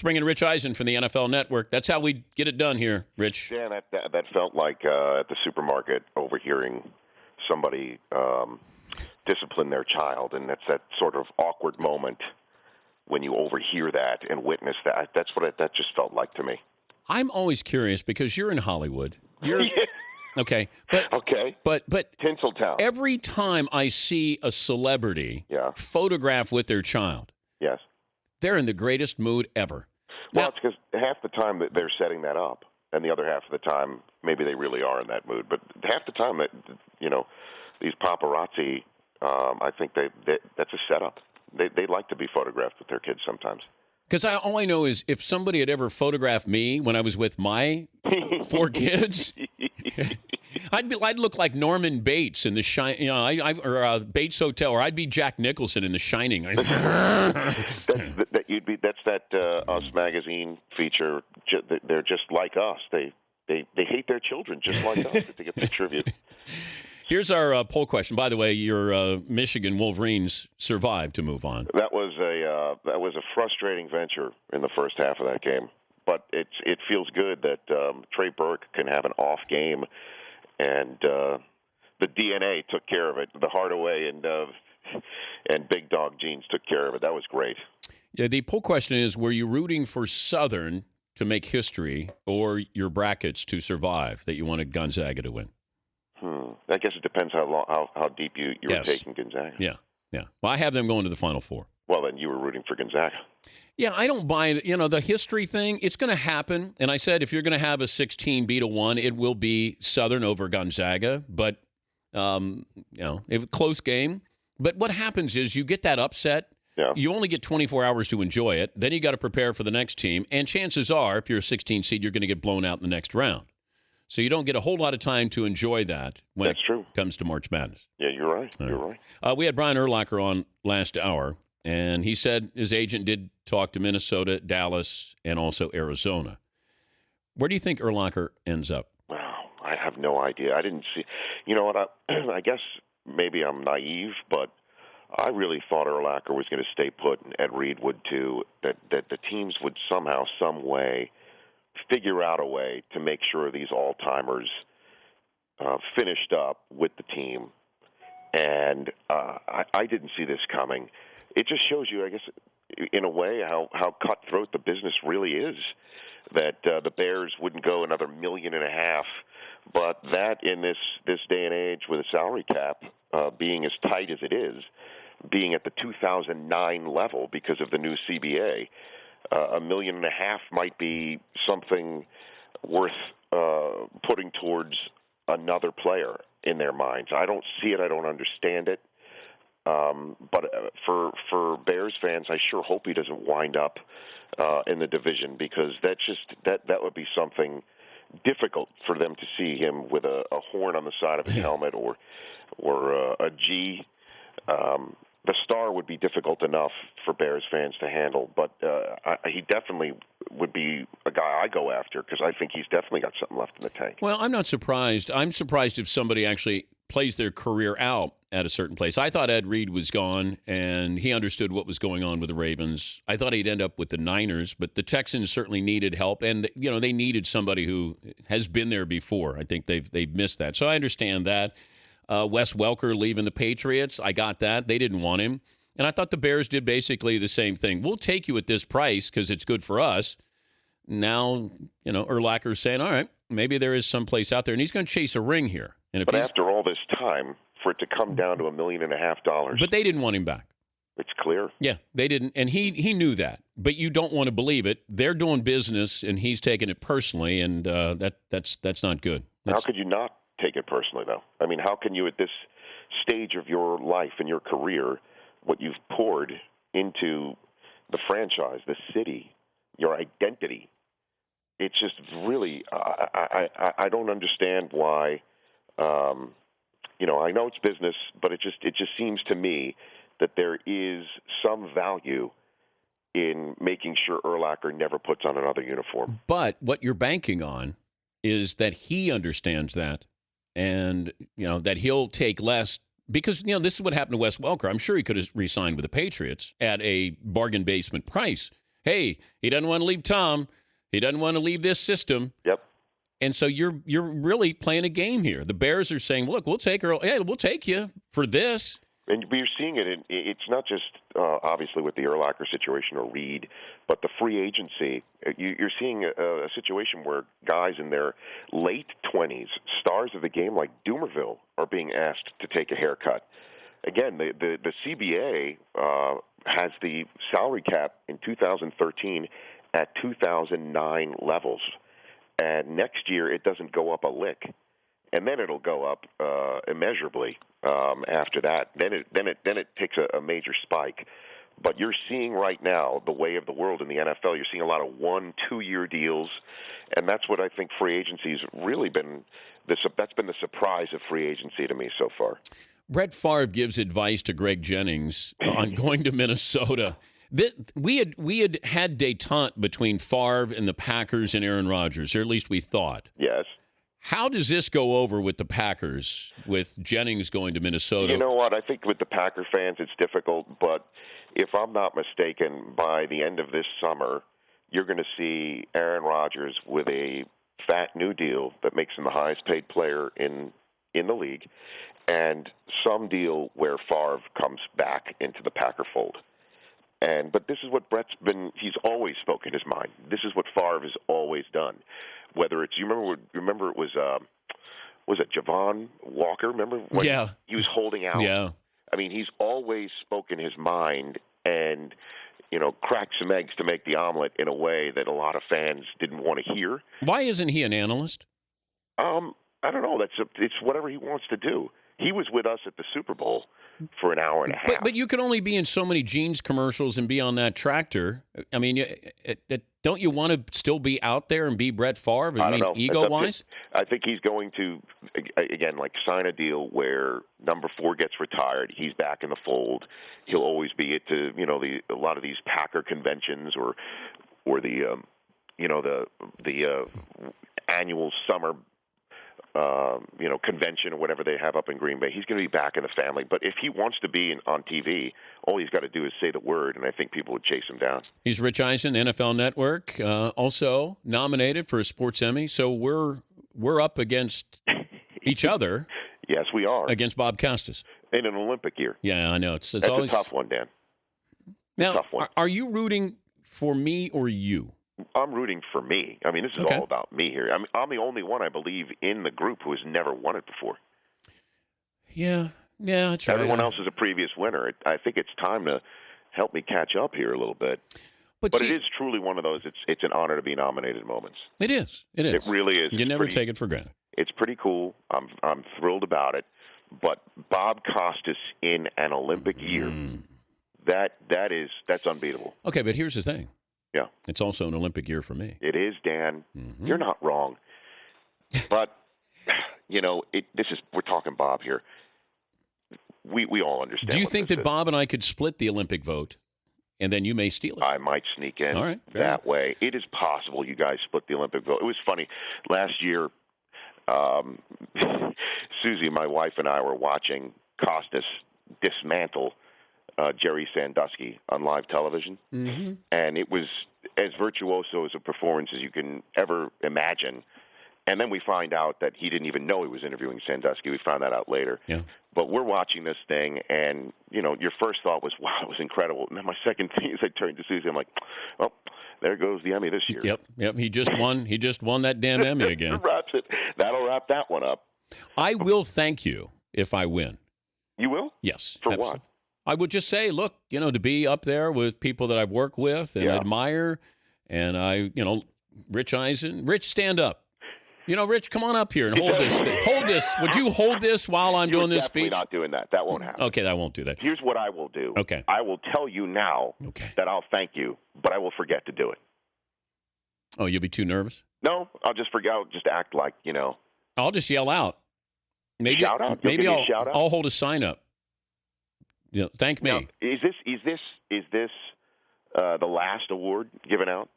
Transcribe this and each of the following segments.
Let's bring in Rich Eisen from the NFL Network. That's how we get it done here, Rich. Dan, that felt like at the supermarket overhearing somebody discipline their child, and that's that sort of awkward moment when you overhear that and witness that. That's what that just felt like to me. I'm always curious because you're in Hollywood. You're okay, but Tinseltown. Every time I see a celebrity photograph with their child, yes, they're in the greatest mood ever. Well, it's because half the time that they're setting that up, and the other half of the time maybe they really are in that mood. But half the time that these paparazzi, I think that's a setup. They like to be photographed with their kids sometimes. Because all I know is if somebody had ever photographed me when I was with my 4 kids, I'd look like Norman Bates in The Shining, or Bates Hotel, or I'd be Jack Nicholson in The Shining. That's that Us magazine feature. They're just like us. They hate their children just like us. They take a picture of you. Here's our poll question. By the way, your Michigan Wolverines survived to move on. That was a frustrating venture in the first half of that game, but it feels good that Trey Burke can have an off game, and the DNA took care of it. The Hardaway and Big Dog Jeans took care of it. That was great. Yeah, the poll question is: were you rooting for Southern to make history, or your brackets to survive that you wanted Gonzaga to win? I guess it depends how deep you were taking Gonzaga. Yeah. Well, I have them going to the Final Four. Well, then you were rooting for Gonzaga. Yeah, I don't buy the history thing. It's going to happen. And I said if you're going to have a 16 beat a 1, it will be Southern over Gonzaga. But, close game. But what happens is you get that upset. Yeah. You only get 24 hours to enjoy it. Then you got to prepare for the next team. And chances are, if you're a 16 seed, you're going to get blown out in the next round. So you don't get a whole lot of time to enjoy that when it comes to March Madness. Yeah, you're right. You're right. We had Brian Urlacher on last hour, and he said his agent did talk to Minnesota, Dallas, and also Arizona. Where do you think Urlacher ends up? Wow, I have no idea. I didn't see. You know what? I guess maybe I'm naive, but I really thought Urlacher was going to stay put, and Ed Reed would too. That the teams would somehow, some way, figure out a way to make sure these all-timers finished up with the team. And I didn't see this coming. It just shows you, I guess, in a way, how cutthroat the business really is, that the Bears wouldn't go another $1.5 million, but that in this day and age with a salary cap being as tight as it is, being at the 2009 level because of the new CBA, $1.5 million might be something worth putting towards another player in their minds. I don't see it. I don't understand it. But for Bears fans, I sure hope he doesn't wind up in the division, because that would be something difficult for them to see him with a horn on the side of his helmet or a G. The star would be difficult enough for Bears fans to handle, but he definitely would be a guy I go after, because I think he's definitely got something left in the tank. Well, I'm not surprised. I'm surprised if somebody actually plays their career out at a certain place. I thought Ed Reed was gone, and he understood what was going on with the Ravens. I thought he'd end up with the Niners, but the Texans certainly needed help, and they needed somebody who has been there before. I think they've missed that, so I understand that. Wes Welker leaving the Patriots, I got that. They didn't want him. And I thought the Bears did basically the same thing. We'll take you at this price because it's good for us. Now, Urlacher's saying, all right, maybe there is some place out there, and he's going to chase a ring here. But after all this time, for it to come down to $1.5 million. But they didn't want him back. It's clear. Yeah, they didn't, and he knew that. But you don't want to believe it. They're doing business, and he's taking it personally, and that's not good. How could you not take it personally, though? I mean, how can you, at this stage of your life and your career, what you've poured into the franchise, the city, your identity, it's just really, I don't understand why. I know it's business, but it just seems to me that there is some value in making sure Urlacher never puts on another uniform. But what you're banking on is that he understands that, and that he'll take less, because this is what happened to Wes Welker. I'm sure he could have re-signed with the Patriots at a bargain basement price, hey, he doesn't want to leave Tom. He doesn't want to leave this system. Yep. And so you're really playing a game here. The Bears are saying, look, we'll take her. Hey, we'll take you for this. And you're seeing it. It's not just obviously with the Urlacher situation or Reed, but the free agency. You're seeing a situation where guys in their late 20s, stars of the game like Doomerville, are being asked to take a haircut. Again, the CBA has the salary cap in 2013 at 2009 levels, and next year it doesn't go up a lick. And then it'll go up immeasurably after that. Then it takes a major spike. But you're seeing right now the way of the world in the NFL. You're seeing a lot of 1-2 year deals, and that's what I think free agency's really been. That's been the surprise of free agency to me so far. Brett Favre gives advice to Greg Jennings on going to Minnesota. We had détente between Favre and the Packers and Aaron Rodgers, or at least we thought. Yes. How does this go over with the Packers, with Jennings going to Minnesota? You know what? I think with the Packer fans it's difficult, but if I'm not mistaken, by the end of this summer, you're going to see Aaron Rodgers with a fat new deal that makes him the highest paid player in the league, and some deal where Favre comes back into the Packer fold. But this is what Brett's been. He's always spoken his mind. This is what Favre has always done. Whether it's remember it was it Javon Walker? Remember when he was holding out? Yeah. I mean, he's always spoken his mind and cracked some eggs to make the omelet in a way that a lot of fans didn't want to hear. Why isn't he an analyst? I don't know. It's whatever he wants to do. He was with us at the Super Bowl for an hour and a half. But you can only be in so many jeans commercials and be on that tractor. I mean, don't you want to still be out there and be Brett Favre? I don't know. Ego-wise? I think he's going to, again, sign a deal where number 4 gets retired. He's back in the fold. He'll always be at a lot of these Packer conventions or the annual summer convention or whatever they have up in Green Bay. He's going to be back in the family. But if he wants to be on TV, all he's got to do is say the word, and I think people would chase him down. He's Rich Eisen, NFL Network, also nominated for a Sports Emmy. So we're up against each other. Yes, we are. Against Bob Costas. In an Olympic year. Yeah, I know. It's That's always a tough one, Dan. Now, tough one. Are you rooting for me or you? I'm rooting for me. I mean, this is all about me here. I'm the only one, I believe, in the group who has never won it before. Yeah, that's right. Everyone else is a previous winner. I think it's time to help me catch up here a little bit. But it is truly one of those, it's an honor to be nominated moments. It is. It really is. You never take it for granted. It's pretty cool. I'm thrilled about it. But Bob Costas in an Olympic year, that's unbeatable. Okay, but here's the thing. Yeah. It's also an Olympic year for me. It is, Dan. Mm-hmm. You're not wrong. But, we're talking Bob here. We all understand. Do you think that Bob and I could split the Olympic vote, and then you may steal it? I might sneak in that way. It is possible you guys split the Olympic vote. It was funny. Last year, Susie, my wife, and I were watching Costas dismantle Jerry Sandusky on live television, and it was as virtuoso as a performance as you can ever imagine. And then we find out that he didn't even know he was interviewing Sandusky. We found that out later. Yeah. But we're watching this thing, and your first thought was, "Wow, it was incredible." And then my second thing is, I turned to Susie. I'm like, "Well, there goes the Emmy this year." Yep. He just won. He just won that damn Emmy again. That'll wrap that one up. I will thank you if I win. You will? Yes. For what? I would just say, look, to be up there with people that I've worked with and admire, and Rich Eisen. Rich, stand up. Rich, come on up here and hold this thing. Hold this. Would you hold this while I'm doing this speech? Definitely not doing that. That won't happen. Okay, I won't do that. Here's what I will do. Okay. I will tell you now that I'll thank you, but I will forget to do it. Oh, you'll be too nervous? No, I'll just forget. I'll just act like, I'll just yell out. Maybe, shout out? Maybe shout out? I'll hold a sign up. Thank me. Now, is this the last award given out?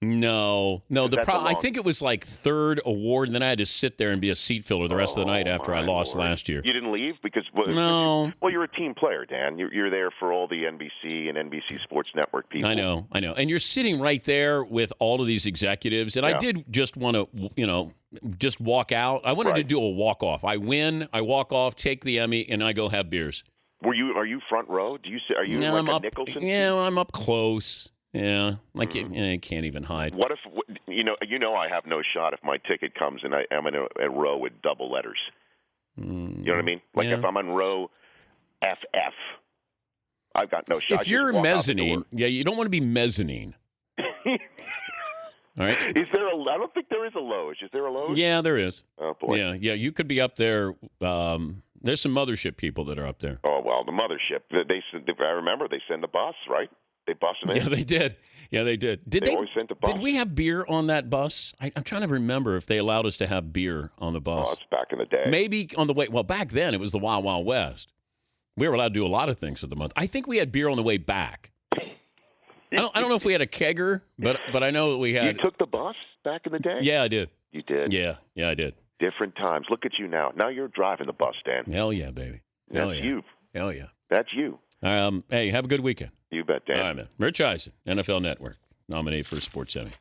No. That's I think it was like third award, and then I had to sit there and be a seat filler the rest of the night after I lost last year. You didn't leave because No. You're a team player, Dan. You're there for all the NBC and NBC Sports Network people. I know, and you're sitting right there with all of these executives, and I did just want to, just walk out. I wanted to do a walk off. I win, I walk off, take the Emmy, and I go have beers. Are you front row? Are you like a Nicholson? Yeah, I'm up close. Yeah, like you can't even hide. What if I have no shot if my ticket comes and I'm in a row with double letters? You know what I mean? Like if I'm on row FF, I've got no shot. If you're mezzanine, you don't want to be mezzanine. All right. Is there I don't think there is a Loge. Is there a Loge? Yeah, there is. Oh boy. Yeah. You could be up there. There's some mothership people that are up there. Oh well, the mothership. I remember they send the bus, right? They bus them in. Yeah, they did. Did they always sent a bus? Did we have beer on that bus? I'm trying to remember if they allowed us to have beer on the bus. Oh, it's back in the day. Maybe on the way. Well, back then it was the Wild Wild West. We were allowed to do a lot of things at the month. I think we had beer on the way back. I don't know if we had a kegger, but I know that we had. You took the bus back in the day? Yeah, I did. You did? Yeah, I did. Different times. Look at you now. Now you're driving the bus, Dan. Hell yeah, baby. That's you. Hell yeah. That's you. Hey, have a good weekend. You bet, Dan. All right, man. Rich Eisen, NFL Network, nominated for a Sports Emmy.